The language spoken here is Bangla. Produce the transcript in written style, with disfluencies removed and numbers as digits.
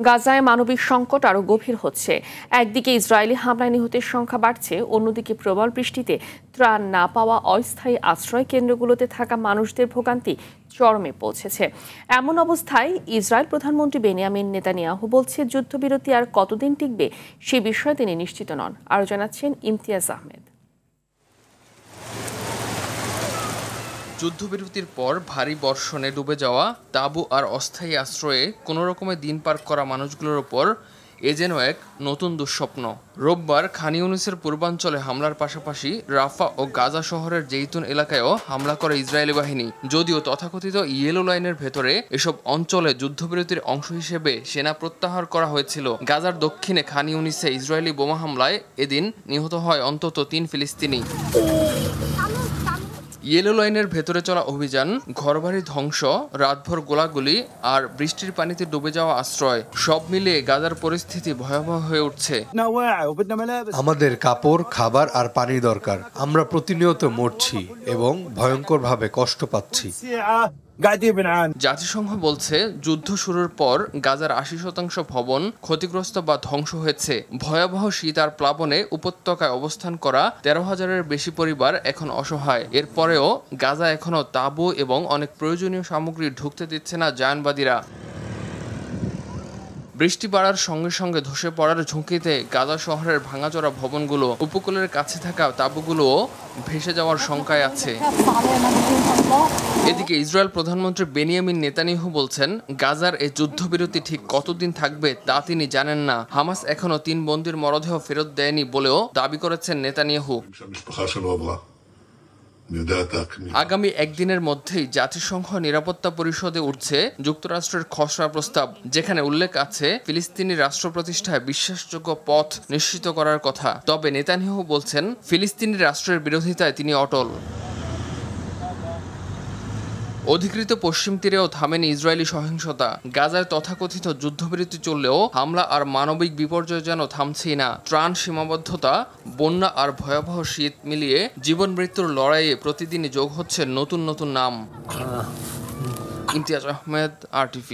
গাজায় মানবিক সংকট আরও গভীর হচ্ছে। একদিকে ইসরায়েলি হামলায় নিহতের সংখ্যা বাড়ছে, অন্যদিকে প্রবল বৃষ্টিতে ত্রাণ না পাওয়া অস্থায়ী আশ্রয় কেন্দ্রগুলোতে থাকা মানুষদের ভোগান্তি চরমে পৌঁছেছে। এমন অবস্থায় ইসরায়েল প্রধানমন্ত্রী বেনিয়ামিন নেতানিয়াহু বলছে, যুদ্ধবিরতি আর কতদিন টিকবে সে বিষয়ে তিনি নিশ্চিত নন। আরও জানাচ্ছেন ইমতিয়াজ আহমেদ। যুদ্ধবিরতির পর ভারী বর্ষণে ডুবে যাওয়া তাঁবু আর অস্থায়ী আশ্রয়ে কোনো রকমে দিন পার করা মানুষগুলোর ওপর এ যেন এক নতুন দুঃস্বপ্ন। রোববার খান ইউনিসের পূর্বাঞ্চলে হামলার পাশাপাশি রাফা ও গাজা শহরের জেইতুন এলাকায়ও হামলা করে ইসরায়েলি বাহিনী। যদিও তথাকথিত ইয়েলো লাইনের ভেতরে এসব অঞ্চলে যুদ্ধবিরতির অংশ হিসেবে সেনা প্রত্যাহার করা হয়েছিল। গাজার দক্ষিণে খান ইউনিসে ইসরায়েলি বোমা হামলায় এদিন নিহত হয় অন্তত ৩ ফিলিস্তিনি। ইয়েলো লাইনের ভেতরে চলা অভিযান, ঘরবাড়ি ধ্বংস, রাতভর গোলাগুলি আর বৃষ্টির পানিতে ডুবে যাওয়া আশ্রয়, সব মিলিয়ে গাজার পরিস্থিতি ভয়াবহ হয়ে উঠছে। আমাদের কাপড়, খাবার আর পানি দরকার। আমরা প্রতিনিয়ত মরছি এবং ভয়ঙ্করভাবে কষ্ট পাচ্ছি। জাতিসংঘ বলছে, যুদ্ধ শুরুর পর গাজার ৮০% ভবন ক্ষতিগ্রস্ত বা ধ্বংস হয়েছে। ভয়াবহ শীত আর প্লাবনে উপত্যকায় অবস্থান করা ১৩,০০০-এর বেশি পরিবার এখন অসহায়। এরপরেও গাজা এখনও তাঁবু এবং অনেক প্রয়োজনীয় সামগ্রী ঢুকতে দিচ্ছে না জায়নবাদীরা। বৃষ্টি বাড়ার সঙ্গে সঙ্গে ধসে পড়ার ঝুঁকিতে গাজা শহরের ভাঙাচোরা ভবনগুলো, উপকূলের কাছে থাকা তাঁবুগুলোও ভেসে যাওয়ার শঙ্কায় আছে। এদিকে ইসরায়েল প্রধানমন্ত্রী বেনিয়ামিন নেতানিয়াহু বলছেন, গাজার এই যুদ্ধবিরতি ঠিক কতদিন থাকবে তা তিনি জানেন না। হামাস এখনও ৩ বন্দীর মরদেহ ফেরত দেয়নি বলেও দাবি করেছেন নেতানিয়াহু। আগামী একদিনের মধ্যেই জাতিসংঘ নিরাপত্তা পরিষদে উঠছে যুক্তরাষ্ট্রের খসড়া প্রস্তাব, যেখানে উল্লেখ আছে ফিলিস্তিনি রাষ্ট্র প্রতিষ্ঠায় বিশ্বাসযোগ্য পথ নিশ্চিত করার কথা। তবে নেতানিয়াহু বলছেন, ফিলিস্তিনি রাষ্ট্রের বিরোধিতায় তিনি অটল। অধিকৃত পশ্চিম তীরেও থামেনি ইসরায়েলি সহিংসতা। গাজায় তথাকথিত যুদ্ধবিরতি চললেও হামলা আর মানবিক বিপর্যয় যেন থামছেই না। ত্রাণ সীমাবদ্ধতা, বন্যা আর ভয়াবহ শীত মিলিয়ে জীবন মৃত্যুর লড়াইয়ে প্রতিদিনই যোগ হচ্ছে নতুন নতুন নাম। ইমতিয়াজ আহমেদ, RTV।